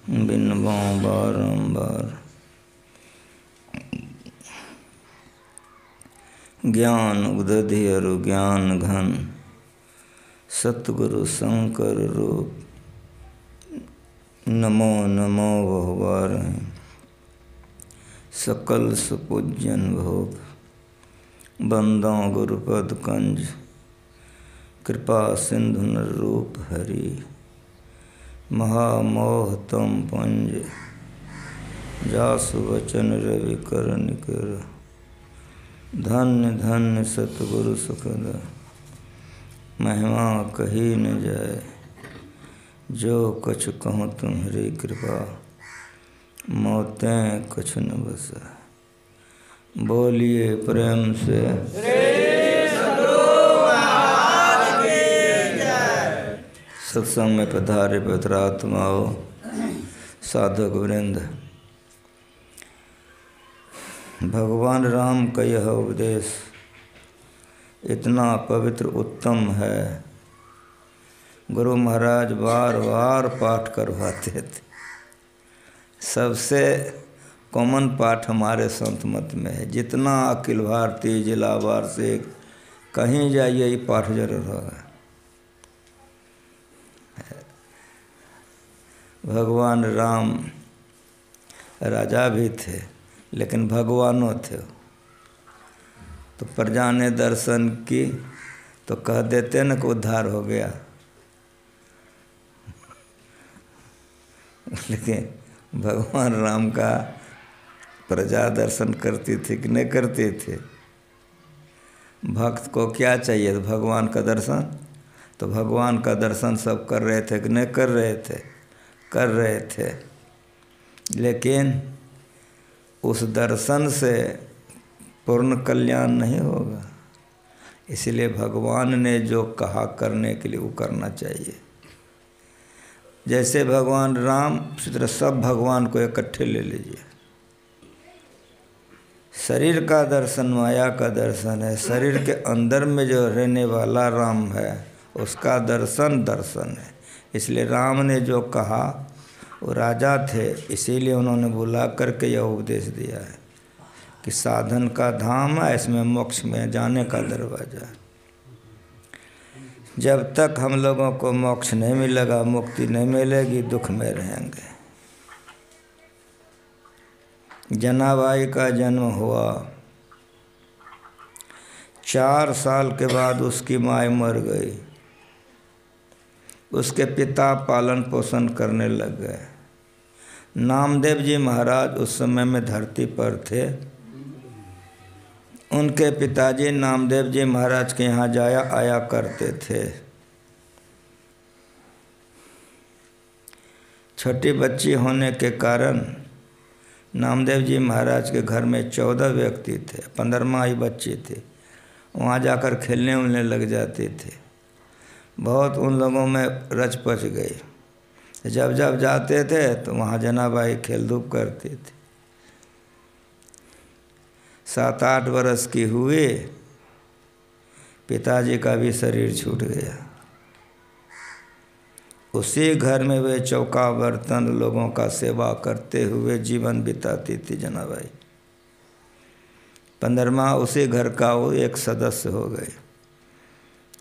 बिनबों बारंबार। ज्ञान उदधि अरु ज्ञान घन, सतगुरु शंकर रूप। नमो नमो बहुबारह, सकल सुपूजन भोग। बंदों गुरुपद कंज, कृपा सिंधु नर रूप हरि। महामोह तम पंज, जासु वचन रवि कर निकर। धन्य धन्य सतगुरु सुखद, महिमा कही न जाय। जो कछु कहूँ तुम्हारी कृपा, मौतें कछु न बसा। बोलिए प्रेम से सत्संग में पधारे पवित्र आत्माओं, साधक वृंद। भगवान राम का यह उपदेश इतना पवित्र उत्तम है, गुरु महाराज बार बार पाठ करवाते थे। सबसे कॉमन पाठ हमारे संत मत में है। जितना अखिल भारतीय जिला वार से कहीं जाइए ये पाठ जरूर होगा। भगवान राम राजा भी थे लेकिन भगवानों थे। तो प्रजा ने दर्शन की तो कह देते न कि उद्धार हो गया। लेकिन भगवान राम का प्रजा दर्शन करती थी कि नहीं करती थी। भक्त को क्या चाहिए? तो भगवान का दर्शन। तो भगवान का दर्शन सब कर रहे थे कि नहीं कर रहे थे? कर रहे थे। लेकिन उस दर्शन से पूर्ण कल्याण नहीं होगा। इसलिए भगवान ने जो कहा करने के लिए वो करना चाहिए। जैसे भगवान राम, उसी तरह सब भगवान को इकट्ठे ले लीजिए। शरीर का दर्शन माया का दर्शन है। शरीर के अंदर में जो रहने वाला राम है उसका दर्शन दर्शन है। इसलिए राम ने जो कहा, वो राजा थे इसीलिए उन्होंने बुला करके यह उपदेश दिया है कि साधन का धाम है, इसमें मोक्ष में जाने का दरवाजा है। जब तक हम लोगों को मोक्ष नहीं मिलेगा, मुक्ति नहीं मिलेगी, दुख में रहेंगे। जनाबाई का जन्म हुआ, 4 साल के बाद उसकी माँ मर गई। उसके पिता पालन पोषण करने लग गए। नामदेव जी महाराज उस समय में धरती पर थे। उनके पिताजी नामदेव जी महाराज के यहाँ जाया आया करते थे। छोटी बच्ची होने के कारण नामदेव जी महाराज के घर में 14 व्यक्ति थे। 15वां ही बच्ची थी। वहाँ जाकर खेलने उलने लग जाते थे। बहुत उन लोगों में रच पच गई। जब जब जाते थे तो वहाँ जनाबाई खेल धूप करती थी। 7-8 वर्ष की हुई, पिताजी का भी शरीर छूट गया। उसी घर में वे चौका बर्तन लोगों का सेवा करते हुए जीवन बिताती थी जनाबाई। 15वां उसी घर का वो एक सदस्य हो गए।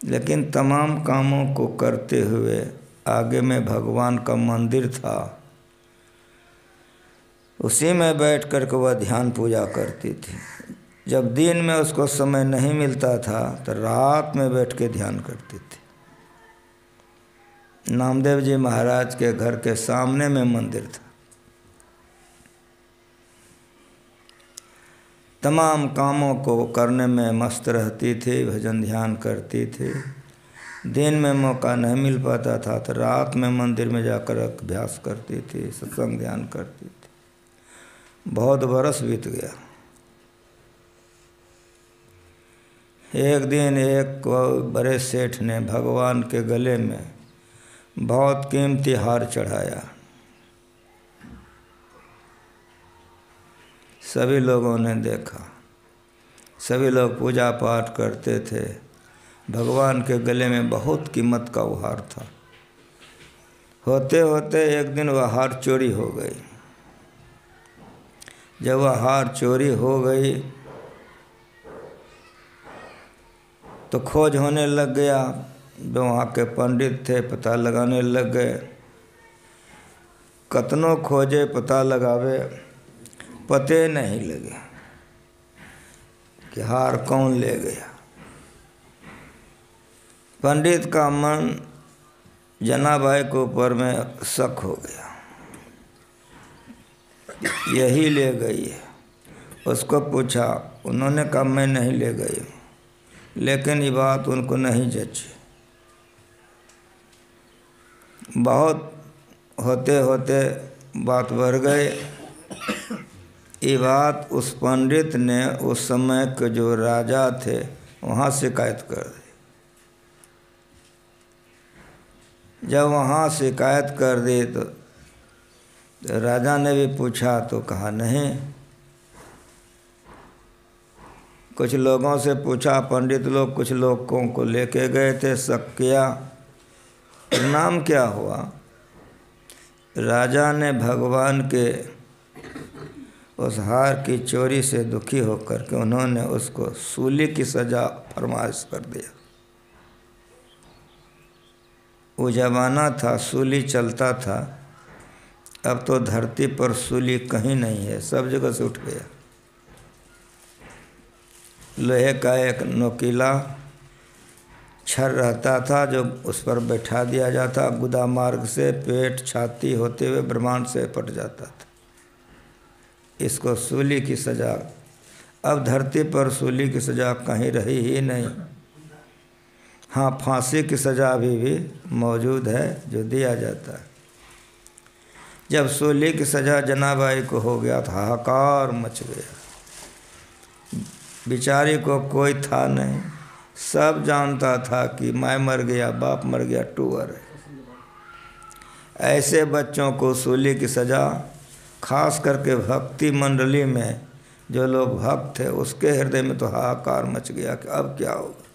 लेकिन तमाम कामों को करते हुए आगे में भगवान का मंदिर था, उसी में बैठ कर के वह ध्यान पूजा करती थी। जब दिन में उसको समय नहीं मिलता था तो रात में बैठ के ध्यान करती थी। नामदेव जी महाराज के घर के सामने में मंदिर था। तमाम कामों को करने में मस्त रहती थी, भजन ध्यान करती थी। दिन में मौका नहीं मिल पाता था तो रात में मंदिर में जाकर अभ्यास करती थी, सत्संग ध्यान करती थी। बहुत बरस बीत गया। एक दिन एक बड़े सेठ ने भगवान के गले में बहुत कीमती हार चढ़ाया। सभी लोगों ने देखा। सभी लोग पूजा पाठ करते थे। भगवान के गले में बहुत कीमत का वो हार था। होते होते एक दिन वह हार चोरी हो गई। जब वह हार चोरी हो गई तो खोज होने लग गया। जो वहाँ के पंडित थे पता लगाने लग गए। कतनों खोजे पता लगावे, पते नहीं लगे कि हार कौन ले गया। पंडित का मन जनाबाई के ऊपर में शक हो गया, यही ले गई है। उसको पूछा, उन्होंने कहा मैं नहीं ले गई, लेकिन ये बात उनको नहीं जची। बहुत होते होते बात बढ़ गई। ये बात उस पंडित ने उस समय के जो राजा थे वहाँ शिकायत कर दी। जब वहाँ शिकायत कर दी तो राजा ने भी पूछा तो कहा नहीं। कुछ लोगों से पूछा, पंडित लोग कुछ लोगों को लेके गए थे, शक किया। नाम क्या हुआ? राजा ने भगवान के उस हार की चोरी से दुखी होकर के उन्होंने उसको सूली की सज़ा फरमाइश कर दिया। वो ज़माना था सूली चलता था, अब तो धरती पर सूली कहीं नहीं है, सब जगह से उठ गया। लोहे का एक नोकीला छड़ रहता था जो उस पर बैठा दिया जाता, गुदा मार्ग से पेट छाती होते हुए ब्रह्मांड से पट जाता था। इसको सूली की सज़ा। अब धरती पर सूली की सज़ा कहीं रही ही नहीं। हाँ, फांसी की सज़ा अभी भी मौजूद है जो दिया जाता है। जब सूली की सज़ा जनाबाई को हो गया तो हाहाकार मच गया। बेचारी को कोई था नहीं, सब जानता था कि माँ मर गया, बाप मर गया, टूअर है। ऐसे बच्चों को सूली की सज़ा, खास करके भक्ति मंडली में जो लोग भक्त थे उसके हृदय में तो हाहाकार मच गया कि अब क्या होगा।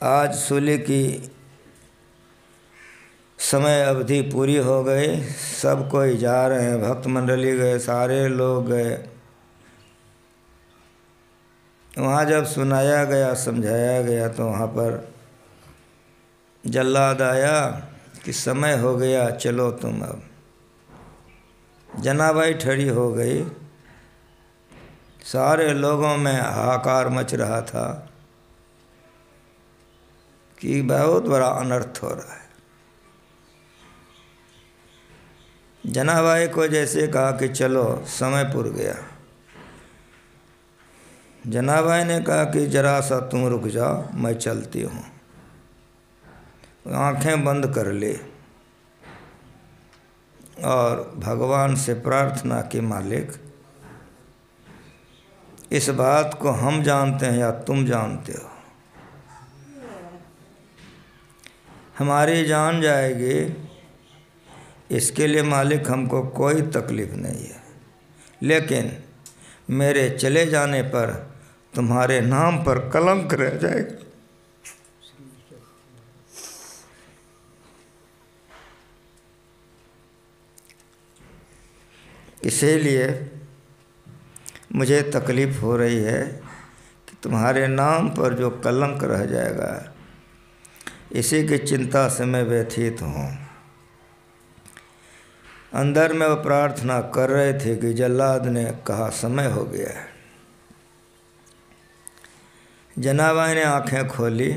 आज सूली की समय अवधि पूरी हो गई, सब कोई जा रहे हैं, भक्त मंडली गए, सारे लोग गए। वहाँ जब सुनाया गया, समझाया गया तो वहाँ पर जल्लाद आया कि समय हो गया, चलो तुम अब। जनाबाई ठड़ी हो गई। सारे लोगों में हाहाकार मच रहा था कि बहुत बड़ा अनर्थ हो रहा है। जनाबाई को जैसे कहा कि चलो, समय पुर गया। जनाबाई ने कहा कि जरा सा तुम रुक जाओ, मैं चलती हूँ। आंखें बंद कर ली और भगवान से प्रार्थना की, मालिक इस बात को हम जानते हैं या तुम जानते हो? हमारी जान जाएगी, इसके लिए मालिक हमको कोई तकलीफ़ नहीं है, लेकिन मेरे चले जाने पर तुम्हारे नाम पर कलंक रह जाएगा। इसीलिए मुझे तकलीफ़ हो रही है कि तुम्हारे नाम पर जो कलंक रह जाएगा, इसी की चिंता से मैं व्यथित हूँ। अंदर में वो प्रार्थना कर रहे थे कि जल्लाद ने कहा समय हो गया है। जनाबाई ने आंखें खोली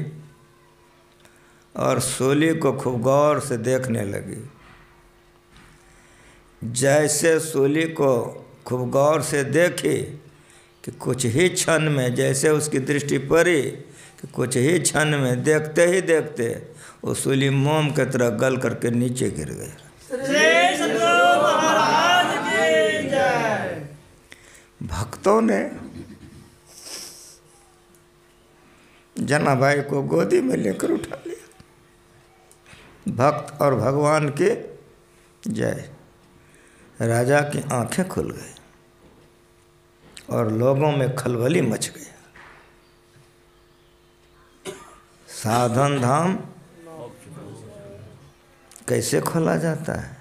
और सूली को खूब गौर से देखने लगी। जैसे सूली को खूब गौर से देखी कि कुछ ही क्षण में, जैसे उसकी दृष्टि पड़ी कि कुछ ही क्षण में, देखते ही देखते वो सूली मोम की तरह गल करके नीचे गिर गया। भक्तों ने जनाबाई को गोदी में लेकर उठा लिया। भक्त और भगवान के जय। राजा की आंखें खुल गई और लोगों में खलबली मच गया। साधन धाम कैसे खोला जाता है?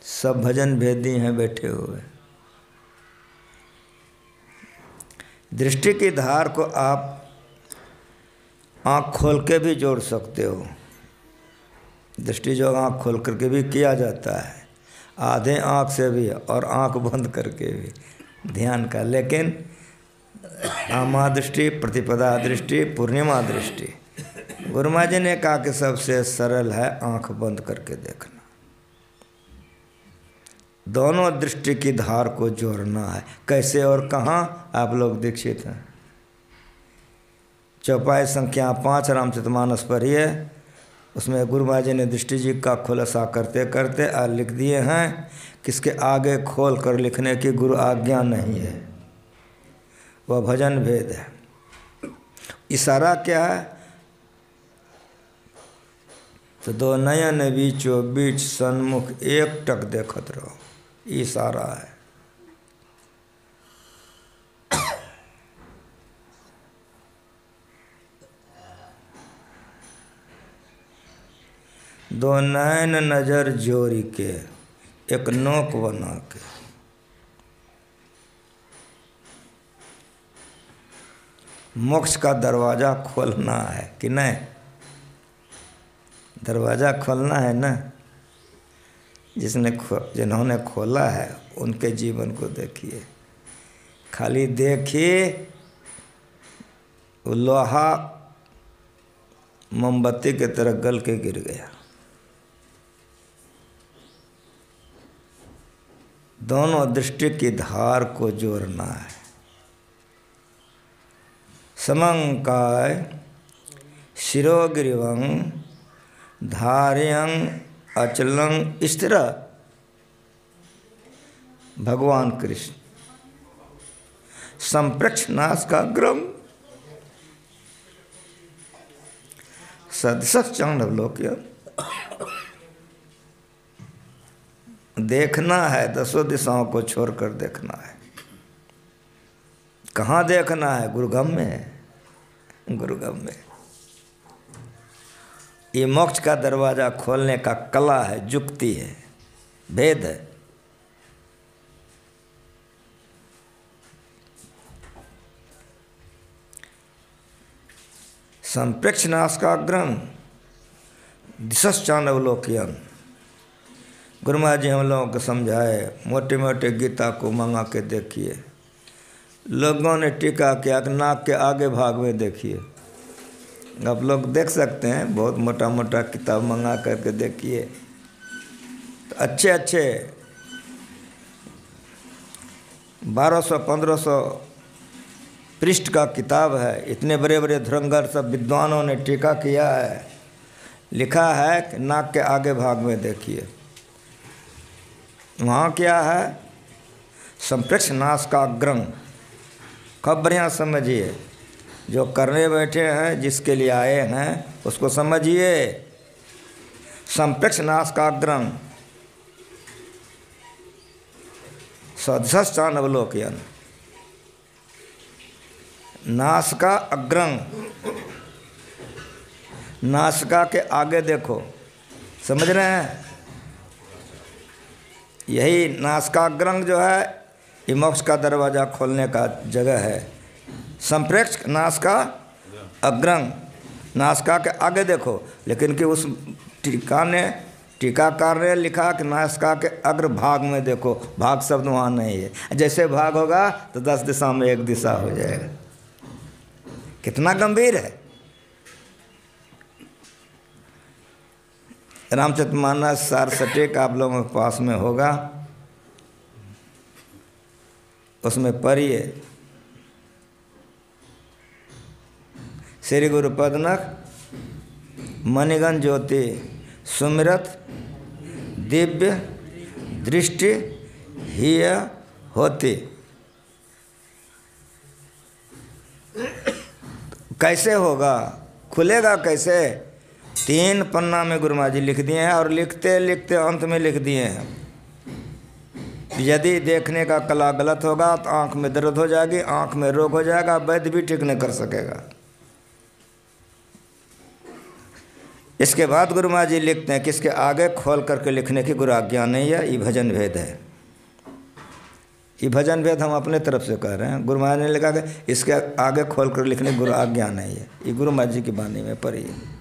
सब भजन भेदी हैं बैठे हुए। दृष्टि की धार को आप आँख खोल के भी जोड़ सकते हो। दृष्टि जो आँख खोल करके भी किया जाता है, आधे आँख से भी और आँख बंद करके भी ध्यान का। लेकिन आमा दृष्टि, प्रतिपदा दृष्टि, पूर्णिमा दृष्टि, गुरु महाराज जी ने कहा कि सबसे सरल है आँख बंद करके देखना। दोनों दृष्टि की धार को जोड़ना है। कैसे और कहाँ? आप लोग दीक्षित हैं। चौपाई संख्या 5 रामचरितमानस पढ़िए, उसमें गुरु महाराज जी ने दृष्टि जी का खुलासा करते करते लिख दिए हैं कि इसके आगे खोल कर लिखने की गुरु आज्ञा नहीं है, वह भजन भेद है। इशारा क्या है? तो दो नयन बीचो बीच सन्मुख एक टक देखत रहो, इशारा है। दो नैन नजर जोरी के एक नोक बना के, मोक्ष का दरवाज़ा खोलना है कि नहीं? दरवाज़ा खोलना है ना। जिन्होंने खोला है उनके जीवन को देखिए। खाली देखिए, वो लोहा मोमबत्ती की तरह गल के गिर गया। दोनों दृष्टि की धार को जोड़ना है। समंकाय शिरोगिरिवं धार्यं अचलं स्थिर। भगवान कृष्ण संप्रक्ष नासिकाग्रम सदसत चांडवलोक्य। देखना है, दसों दिशाओं को छोड़कर देखना है। कहाँ देखना है? गुरुगम में, गुरुगम में। ये मोक्ष का दरवाज़ा खोलने का कला है, जुक्ति है, भेद है। संप्रेक्ष नासिकाग्रम दिशश्चानवलोकयन्। गुरु महाराज जी हम लोगों को समझाए, मोटे मोटे गीता को मंगा के देखिए। लोगों ने टीका किया कि नाक के आगे भाग में देखिए। आप लोग देख सकते हैं, बहुत मोटा मोटा किताब मंगा करके देखिए। तो अच्छे अच्छे 1200-1500 पृष्ठ का किताब है। इतने बड़े बड़े धुरंधर सब विद्वानों ने टीका किया है। लिखा है कि नाक के आगे भाग में देखिए। वहाँ क्या है? संप्रेक्ष नासिकाग्रम। खूब बढ़िया समझिए। जो करने बैठे हैं, जिसके लिए आए हैं, उसको समझिए। संप्रेक्ष नासिकाग्रम सदसश्चानवलोकयन्। नासिका अग्रम, नासिका के आगे देखो। समझ रहे हैं? यही नासिकाग्रम जो है, ये मोक्ष का दरवाज़ा खोलने का जगह है। संप्रेक्ष नासिका अग्रम, नासिका के आगे देखो। लेकिन कि उस टीकाकार ने लिखा कि नासिका के अग्र भाग में देखो। भाग शब्द वहाँ नहीं है। जैसे भाग होगा तो 10 दिशा में एक दिशा हो जाएगा। कितना गंभीर है। रामचरितमानस सार सटीक आप लोगों के पास में होगा, उसमें पढ़िए। श्री गुरु पदनक मणिगण ज्योति सुमिरत दिव्य दृष्टि ही होती। कैसे होगा? खुलेगा कैसे? 3 पन्ना में गुरु महाराज जी लिख दिए हैं, और लिखते लिखते अंत में लिख दिए हैं, यदि देखने का कला गलत होगा तो आँख में दर्द हो जाएगी, आँख में रोग हो जाएगा, वैद्य भी ठीक नहीं कर सकेगा। इसके बाद गुरु महाराज जी लिखते हैं कि इसके आगे खोल करके लिखने की गुरु आज्ञा नहीं है, ये भजन भेद है। ये भजन भेद हम अपने तरफ से कह रहे हैं। गुरु महाराज ने लिखा कि इसके आगे खोल कर लिखने की गुरु आज्ञा नहीं है, ये गुरु महाराज जी की वाणी में पढ़ी है।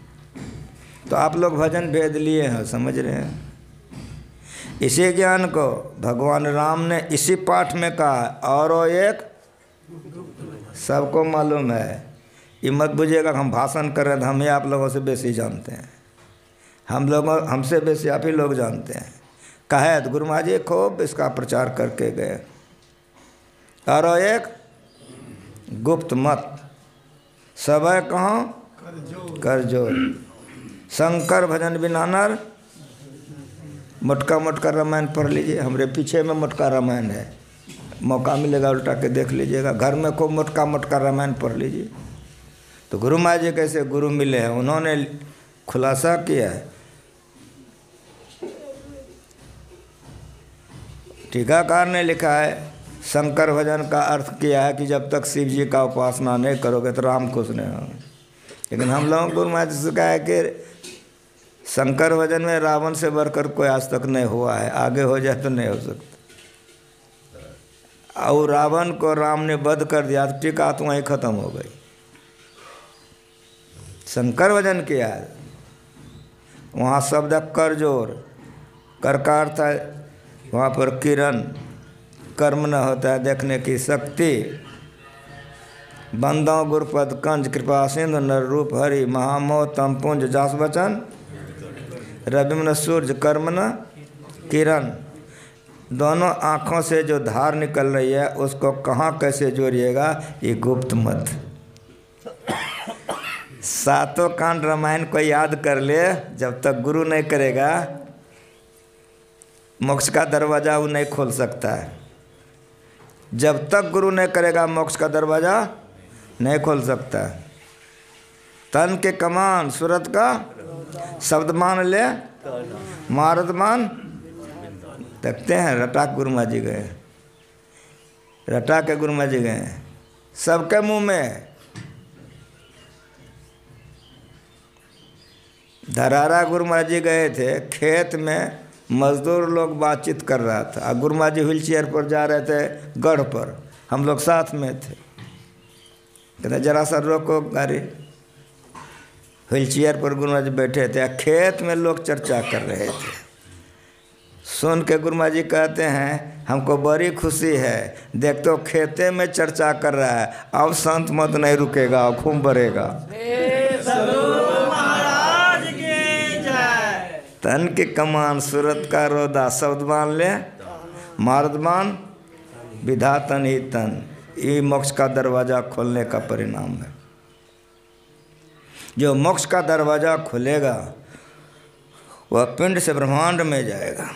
तो आप लोग भजन भेद लिए हैं, समझ रहे हैं। इसी ज्ञान को भगवान राम ने इसी पाठ में कहा, और एक सबको मालूम है। ये मत बुझिएगा कि हम भाषण कर रहे हैं तो हम ही आप लोगों से बेसी जानते हैं। हम लोग हमसे बेसी आप ही लोग जानते हैं। कहे तो गुरु महाराज जी खूब इसका प्रचार करके गए। और एक गुप्त मत सब है कहाँ कर जोर, शंकर भजन बिना नर। मोटका मोटका रामायण पढ़ लीजिए, हमारे पीछे में मोटका रामायण है, मौका मिलेगा उल्टा के देख लीजिएगा। घर में खूब मोटका मोटका रामायण पढ़ लीजिए। तो गुरु महाराज जी कैसे गुरु मिले हैं, उन्होंने खुलासा किया है। टीकाकार ने लिखा है, शंकर भजन का अर्थ किया है कि जब तक शिव जी का उपासना नहीं करोगे तो राम खुश नहीं होंगे। लेकिन हम लोगों को गुरु महाराज जी से कहा है कि शंकर भजन में रावण से बढ़कर कोई आज तक नहीं हुआ है, आगे हो जाए तो नहीं हो सकता। और रावण को राम ने वध कर दिया तो टीका तो वहीं खत्म हो गई। शंकर भजन किया है, वहाँ शब्द कर जोर, कर का अर्थ है वहाँ पर किरण, कर्म न होता है देखने की शक्ति। बंदों गुरुपद कंज कृपा सिंधु नर रूप हरि महामोह तम पुंज जास वचन रविमन सूर्य कर्म न किरण। दोनों आँखों से जो धार निकल रही है उसको कहाँ कैसे जोड़िएगा, ये गुप्त मत। सातों कांड रामायण को याद कर ले, जब तक गुरु नहीं करेगा मोक्ष का दरवाज़ा वो नहीं खोल सकता है। जब तक गुरु नहीं करेगा मोक्ष का दरवाज़ा नहीं खोल सकता है। तन के कमान सूरत का शब्द मान ले, मारद मान। देखते हैं रटा गुरु महाराज जी गए, रटा के गुरु महाराज जी गए, सबके मुंह में धरारा। गुरु महाराज जी गए थे, खेत में मजदूर लोग बातचीत कर रहा था, गुरु महाराज जी व्हील चेयर पर जा रहे थे गढ़ पर, हम लोग साथ में थे। कहते जरा सा रोको गाड़ी। व्हील चेयर पर गुरु महाराज जी बैठे थे, खेत में लोग चर्चा कर रहे थे। सुन के गुरु महाराज जी कहते हैं हमको बड़ी खुशी है, देख तो खेते में चर्चा कर रहा है, अब संत मत नहीं रुकेगा, अब खूब बढ़ेगा। तन के कमान सूरत का रोदा शब्द मान ले, मार्दमान विधातन ही तन। ये मोक्ष का दरवाज़ा खोलने का परिणाम है। जो मोक्ष का दरवाज़ा खुलेगा वह पिंड से ब्रह्मांड में जाएगा।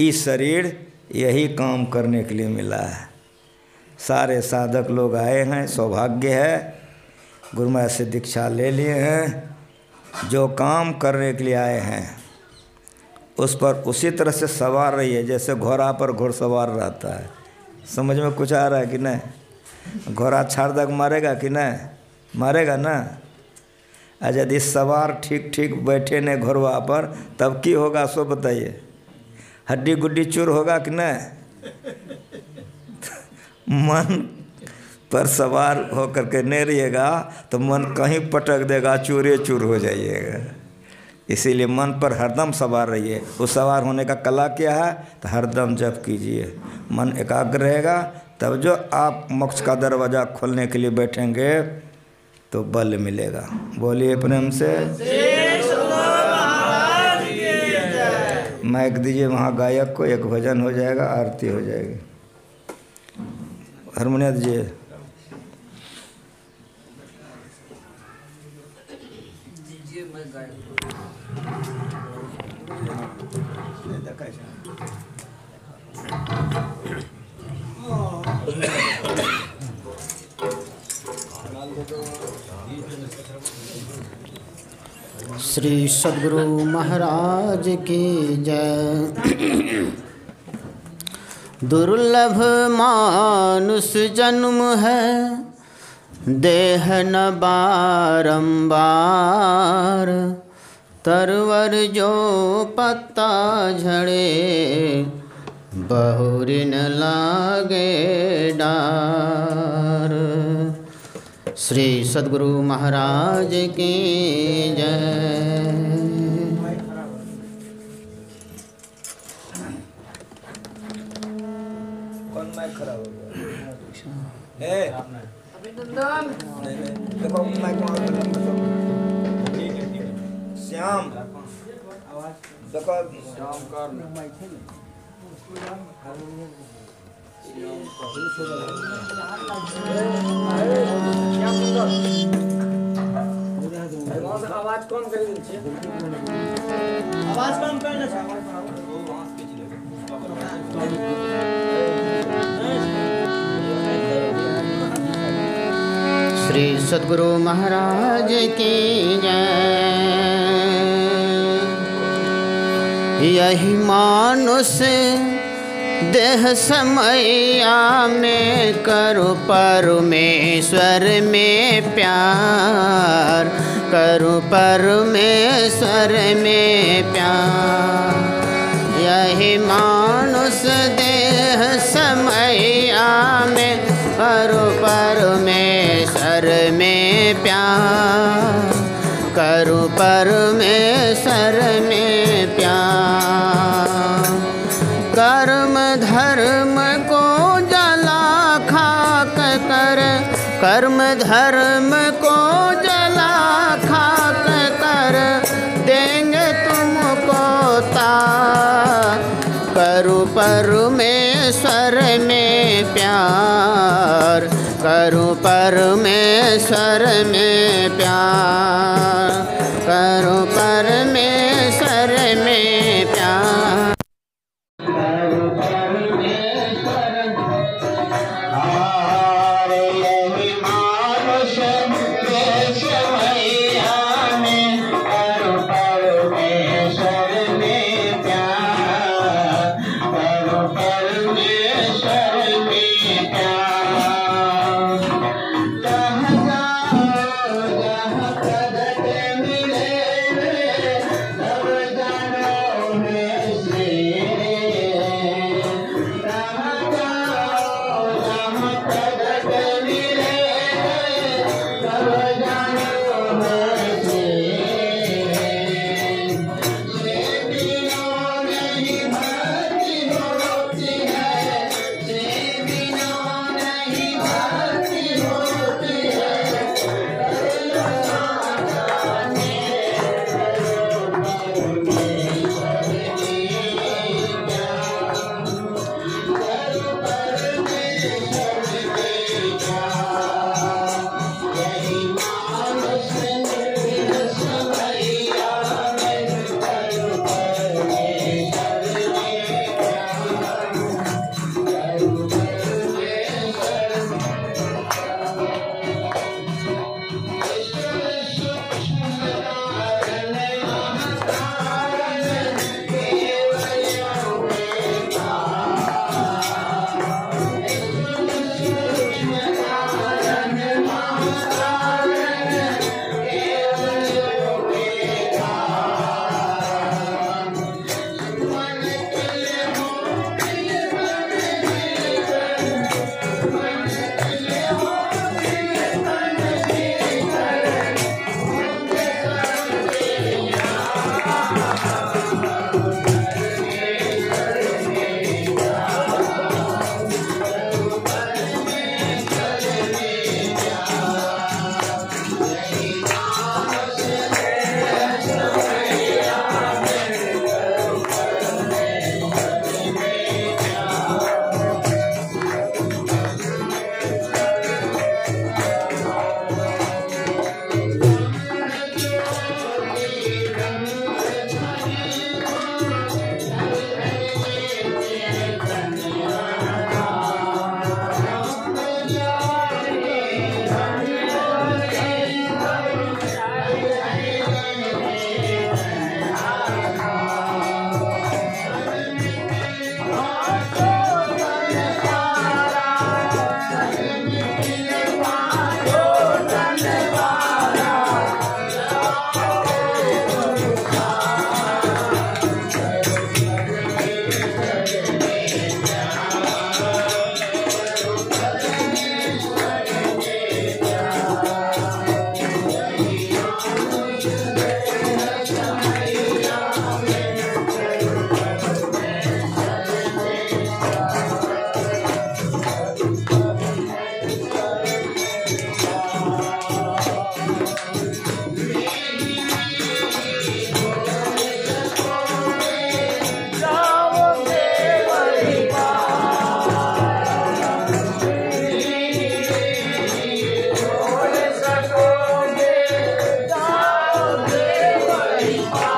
इस शरीर यही काम करने के लिए मिला है। सारे साधक लोग आए हैं, सौभाग्य है, गुरु महाराज से दीक्षा ले लिए हैं। जो काम करने के लिए आए हैं उस पर उसी तरह से सवार रहिए जैसे घोड़ा पर घुड़सवार रहता है। समझ में कुछ आ रहा है कि नहीं? घोड़ा छाड़दक मारेगा कि नहीं? मारेगा ना। आज यदि सवार ठीक ठीक बैठे नहीं घोड़वा पर तब की होगा सो बताइए? हड्डी गुड्डी चूर होगा कि नहीं? मन पर सवार होकर के नहीं रहिएगा तो मन कहीं पटक देगा, चूरे चूर हो जाइएगा। इसीलिए मन पर हरदम सवार रहिए। उस सवार होने का कला क्या है? तो हरदम जप कीजिए, मन एकाग्र रहेगा, तब जो आप मोक्ष का दरवाज़ा खोलने के लिए बैठेंगे तो बल मिलेगा। बोलिए प्रेम से। माइक दीजिए वहाँ गायक को, एक भजन हो जाएगा, आरती हो जाएगी। हारमोनियम दीजिए। श्री सद्गुरु महाराज की जय। दुर्लभ मानुष जन्म है, देह न बारंबार तरवर जो पत्ता झड़े बहुरी न लागे डार। श्री सद्गुरु महाराज की जय। खराब हो गया देखो माइक श्याम देखो श्याम कर आवाज कम कर दीजिए। आवाज कम करना चाहिए। श्री सद्गुरु महाराज की जय। यही मानुष देह समैया में करो परमेश्वर में प्यार, करो परमेश्वर में प्यार। यही मानुष देह समैया में करो परमेश्वर में प्यार, करो परमेश्वर में प्यार। कर्म धर्म को जला खाक कर, कर्म धर्म को जला खाक कर देंगे तुमको तार। करो परमेश्वर में प्यार, करो परमेश्वर में प्यार, करो परमेश्वर में प्यार। परिपार